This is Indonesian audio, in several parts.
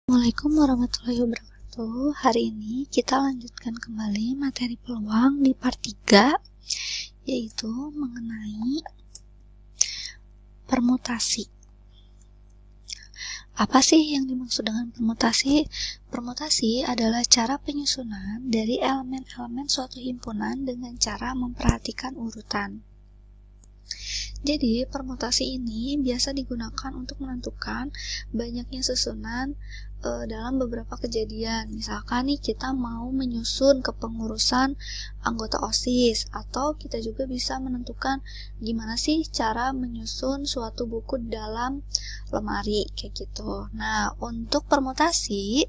Assalamualaikum warahmatullahi wabarakatuh. Hari ini kita lanjutkan kembali materi peluang di part 3, yaitu mengenai permutasi. Apa sih yang dimaksud dengan permutasi? Permutasi adalah cara penyusunan dari elemen-elemen suatu himpunan dengan cara memperhatikan urutan. Jadi, permutasi ini biasa digunakan untuk menentukan banyaknya susunan dalam beberapa kejadian. Misalkan nih, kita mau menyusun kepengurusan anggota OSIS, atau kita juga bisa menentukan gimana sih cara menyusun suatu buku dalam lemari, kayak gitu. Nah, untuk permutasi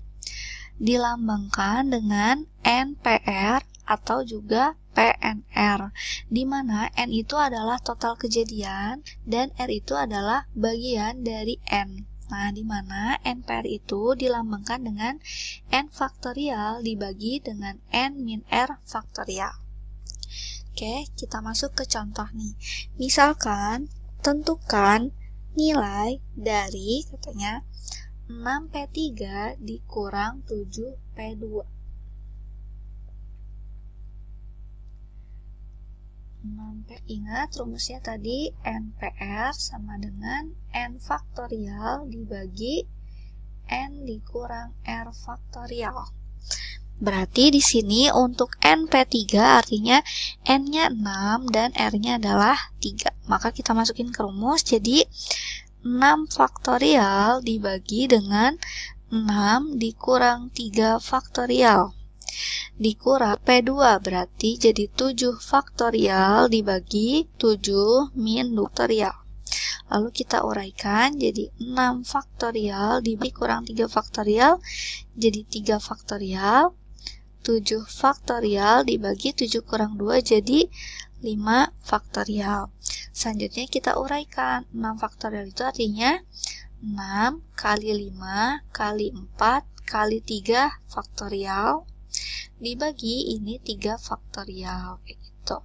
dilambangkan dengan NPR atau juga PNR, di mana N itu adalah total kejadian dan R itu adalah bagian dari N. Nah, di mana NPR itu dilambangkan dengan N faktorial dibagi dengan N min R faktorial. Oke, kita masuk ke contoh nih. Misalkan, tentukan nilai dari, katanya, 6P3 dikurang 7P2. 6P, ingat rumusnya tadi NPR sama dengan N faktorial dibagi N dikurang R faktorial. Berarti di sini untuk NP3 artinya N-nya 6 dan R-nya adalah 3. Maka kita masukin ke rumus, jadi 6 faktorial dibagi dengan 6 dikurang 3 faktorial dikurang P2, berarti jadi 7 faktorial dibagi 7 min 2 faktorial. Lalu kita uraikan jadi 6 faktorial dibagi kurang 3 faktorial jadi 3 faktorial. 7 faktorial dibagi 7 kurang 2 jadi 5 faktorial. Selanjutnya kita uraikan. 6 faktorial itu artinya 6 kali 5 kali 4 kali 3 faktorial dibagi ini 3 faktorial, gitu.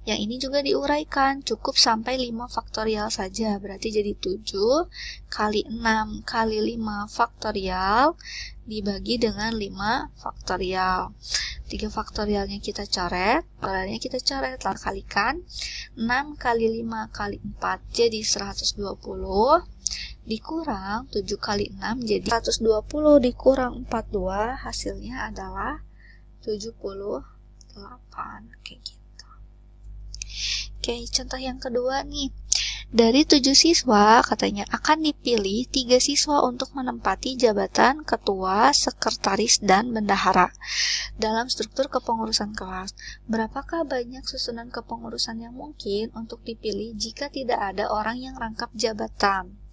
Yang ini juga diuraikan, cukup sampai 5 faktorial saja, berarti jadi 7 kali 6 kali 5 faktorial dibagi dengan 5 faktorial. 3 faktorialnya kita coret, lalu kalikan 6 kali 5 kali 4 jadi 120 dikurang 7 kali 6 jadi 120 dikurang 42, hasilnya adalah 78, kayak gitu. Oke, contoh yang kedua nih. Dari 7 siswa, katanya akan dipilih 3 siswa untuk menempati jabatan ketua, sekretaris, dan bendahara dalam struktur kepengurusan kelas. Berapakah banyak susunan kepengurusan yang mungkin untuk dipilih jika tidak ada orang yang rangkap jabatan?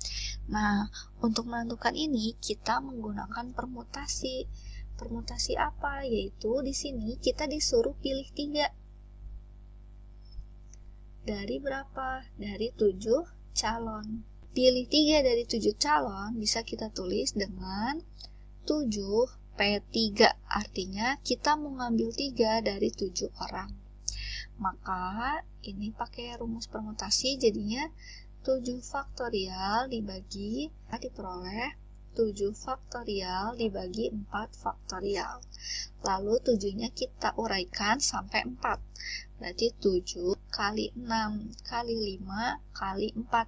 Nah, untuk menentukan ini kita menggunakan permutasi. Permutasi apa? Yaitu di sini kita disuruh pilih 3. Dari berapa? Dari 7 calon. Pilih 3 dari 7 calon bisa kita tulis dengan 7P3. Artinya kita mau ngambil 3 dari 7 orang. Maka ini pakai rumus permutasi jadinya 7 faktorial diperoleh 7 faktorial dibagi 4 faktorial. Lalu 7-nya kita uraikan sampai 4. Berarti 7 kali 6 kali 5 kali 4.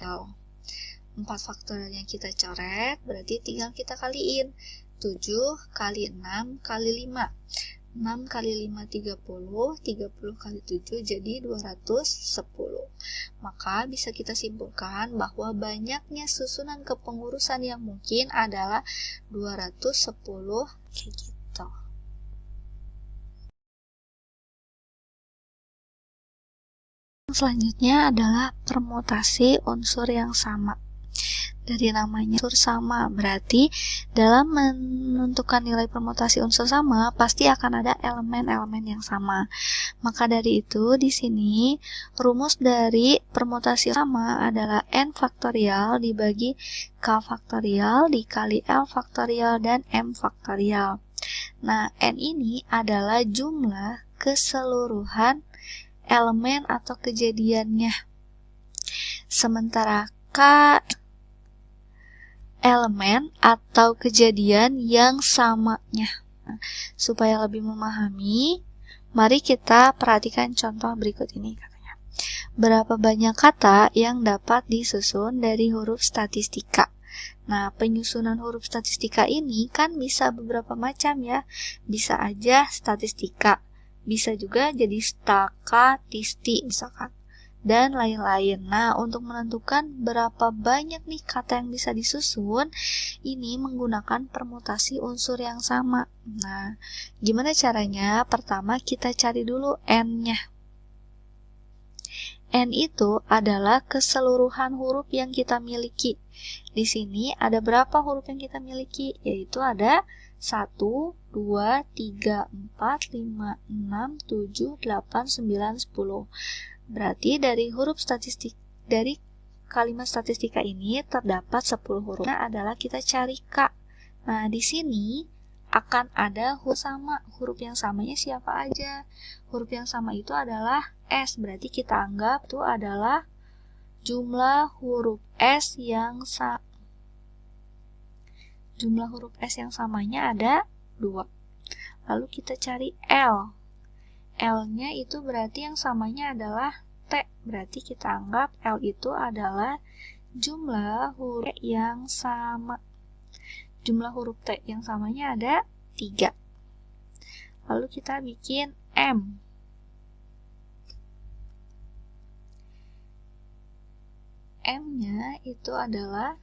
4 faktorialnya kita coret, berarti tinggal kita kaliin. 7 kali 6 kali 5. 6 kali 5 30, 30 kali 7 jadi 210. Maka bisa kita simpulkan bahwa banyaknya susunan kepengurusan yang mungkin adalah 210, kayak gitu. Selanjutnya adalah permutasi unsur yang sama. Dari namanya unsur sama, berarti dalam menentukan nilai permutasi unsur sama pasti akan ada elemen-elemen yang sama. Maka dari itu di sini rumus dari permutasi sama adalah N faktorial dibagi K faktorial dikali L faktorial dan M faktorial. Nah, N ini adalah jumlah keseluruhan elemen atau kejadiannya. Sementara K elemen atau kejadian yang samanya. Nah, supaya lebih memahami, mari kita perhatikan contoh berikut ini katanya. Berapa banyak kata yang dapat disusun dari huruf statistika? Nah, penyusunan huruf statistika ini kan bisa beberapa macam ya. Bisa aja statistika, bisa juga jadi statisti misalkan, dan lain-lain. Nah, untuk menentukan berapa banyak nih kata yang bisa disusun, ini menggunakan permutasi unsur yang sama. Nah, gimana caranya? Pertama, kita cari dulu N-nya. N itu adalah keseluruhan huruf yang kita miliki. Di sini ada berapa huruf yang kita miliki? Yaitu ada 1, 2, 3, 4, 5, 6, 7, 8, 9, 10. Berarti dari kalimat statistika ini terdapat 10 hurufnya adalah kita cari K. Nah, di sini akan ada huruf sama. Huruf yang samanya siapa aja? Huruf yang sama itu adalah S. Berarti kita anggap itu adalah jumlah huruf S yang samanya ada 2. Lalu kita cari L. L-nya itu berarti yang samanya adalah T. Berarti kita anggap L itu adalah jumlah huruf yang sama. Jumlah huruf T yang samanya ada 3. Lalu kita bikin M. M-nya itu adalah,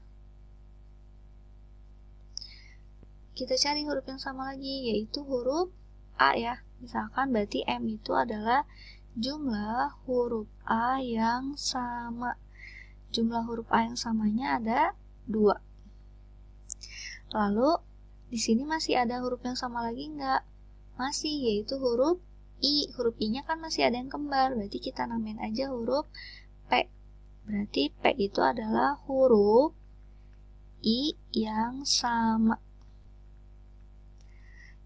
kita cari huruf yang sama lagi, yaitu huruf A ya. Misalkan berarti M itu adalah jumlah huruf A yang sama. Jumlah huruf A yang samanya ada 2. Lalu, di sini masih ada huruf yang sama lagi nggak? Masih, yaitu huruf I. Huruf I-nya kan masih ada yang kembar, berarti kita namain aja huruf P. Berarti P itu adalah huruf I yang sama.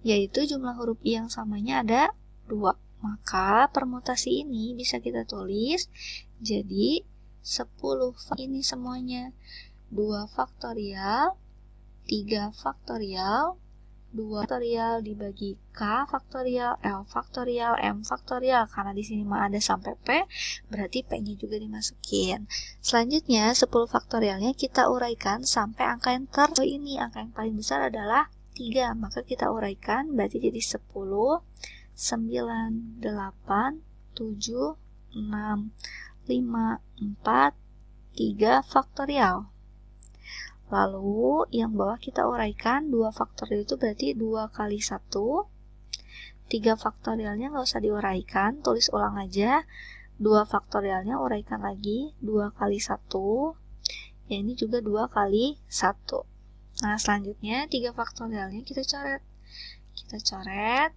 Yaitu jumlah huruf I yang samanya ada 2. Maka permutasi ini bisa kita tulis jadi 10 ini semuanya. 2 faktorial, 3 faktorial, 2 faktorial dibagi K faktorial, L faktorial, M faktorial. Karena di sini mah ada sampai P, berarti P-nya juga dimasukin. Selanjutnya 10 faktorialnya kita uraikan sampai angka yang ini. Angka yang paling besar adalah 3. Maka kita uraikan berarti jadi 10, 9, 8, 7, 6, 5, 4, 3 faktorial. Lalu yang bawah kita uraikan 2 faktorial itu berarti 2 kali 1. 3 faktorialnya nggak usah diuraikan, tulis ulang aja. 2 faktorialnya uraikan lagi, 2 kali 1. Ya, ini juga 2 kali 1. Nah, selanjutnya 3 faktorialnya kita coret. Kita coret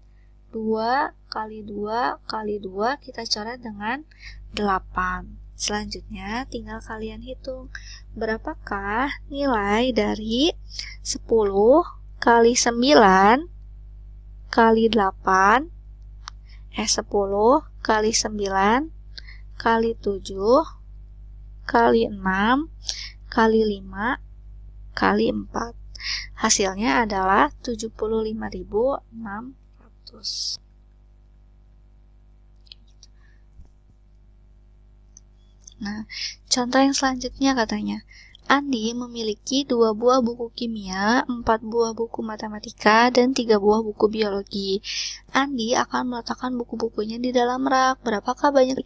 2 kali 2 kali 2, kita coret dengan 8. Selanjutnya tinggal kalian hitung berapakah nilai dari 10 kali 9 kali 8, 10 kali 9 kali 7 kali 6 kali 5 kali 4. Hasilnya adalah 75.600. Nah, contoh yang selanjutnya katanya, Andi memiliki 2 buah buku kimia, 4 buah buku matematika, dan 3 buah buku biologi. Andi akan meletakkan buku-bukunya di dalam rak. Berapakah banyak?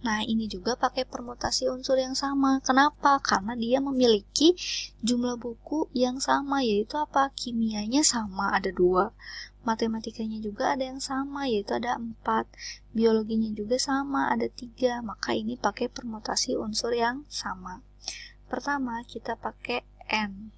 Nah, ini juga pakai permutasi unsur yang sama. Kenapa? Karena dia memiliki jumlah buku yang sama, yaitu apa? Kimianya sama, ada 2. Matematikanya juga ada yang sama, yaitu ada 4. Biologinya juga sama, ada 3. Maka ini pakai permutasi unsur yang sama. Pertama, kita pakai N.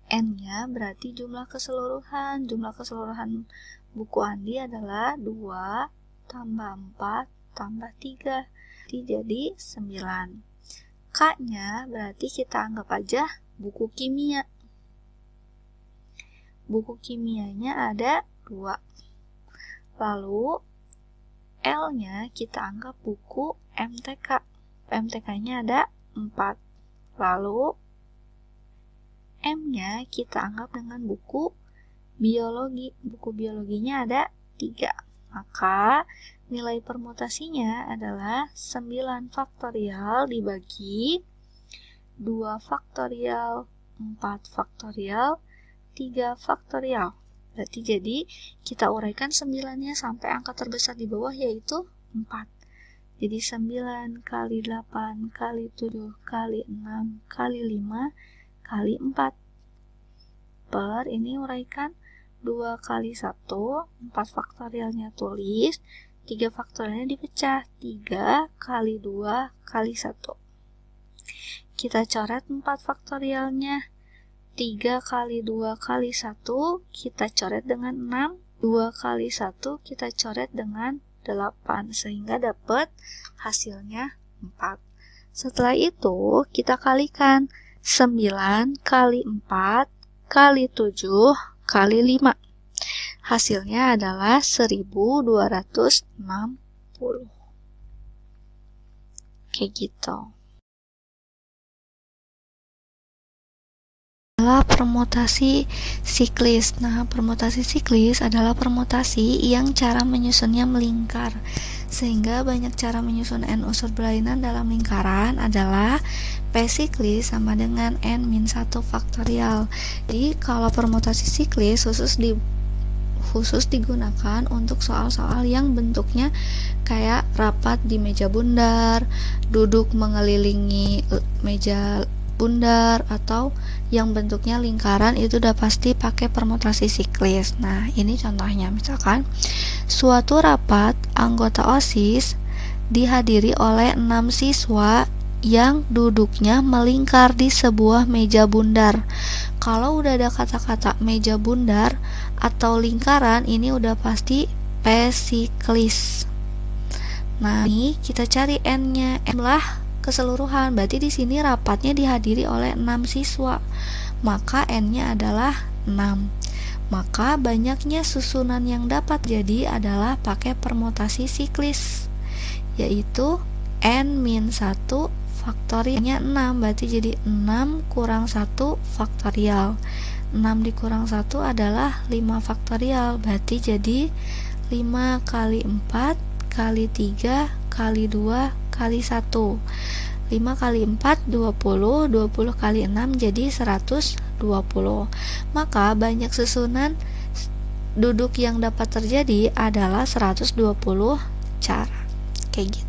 N-nya berarti jumlah keseluruhan. Jumlah keseluruhan buku Andi adalah 2 tambah 4 tambah 3. Jadi 9. K-nya berarti kita anggap aja buku kimia. Buku kimianya ada 2. Lalu L-nya kita anggap buku MTK. MTK-nya ada 4. Lalu M-nya kita anggap dengan buku biologi. Buku biologinya ada 3. Maka nilai permutasinya adalah 9 faktorial dibagi 2 faktorial, 4 faktorial, 3 faktorial. Berarti jadi kita uraikan 9-nya sampai angka terbesar di bawah yaitu 4. Jadi 9 kali 8 kali 7 kali 6 kali 5 kali 4. Per ini uraikan 2 kali 1, 4 faktorialnya tulis, 3 faktorialnya dipecah, 3 kali 2 kali 1. Kita coret 4 faktorialnya, 3 kali 2 kali 1 kita coret dengan 6, 2 kali 1 kita coret dengan 8, sehingga dapat hasilnya 4. Setelah itu kita kalikan 9 kali 4 kali 7 kali 5. Hasilnya adalah 1260. Kayak gitu. Adalah permutasi siklis. Nah, permutasi siklis adalah permutasi yang cara menyusunnya melingkar. Sehingga banyak cara menyusun n unsur berlainan dalam lingkaran adalah P siklis sama dengan n-1 faktorial. Jadi, kalau permutasi siklis khusus digunakan untuk soal-soal yang bentuknya kayak rapat di meja bundar, duduk mengelilingi meja bundar, atau yang bentuknya lingkaran, itu udah pasti pakai permutasi siklis. Nah, ini contohnya, misalkan suatu rapat anggota OSIS dihadiri oleh 6 siswa yang duduknya melingkar di sebuah meja bundar. Kalau udah ada kata-kata meja bundar atau lingkaran, ini udah pasti P siklis. Nah, ini kita cari n-nya. N lah keseluruhan, berarti di sini rapatnya dihadiri oleh 6 siswa. Maka n-nya adalah 6. Maka banyaknya susunan yang dapat jadi adalah pakai permutasi siklis, yaitu n-1 faktorialnya 6, berarti jadi 6 kurang 1 faktorial. 6 dikurang 1 adalah 5 faktorial, berarti jadi 5 kali 4 kali 3 kali 2 kali 1. 5 kali 4 20, 20 kali 6 jadi 120. Maka banyak susunan duduk yang dapat terjadi adalah 120 cara. Kayak gitu.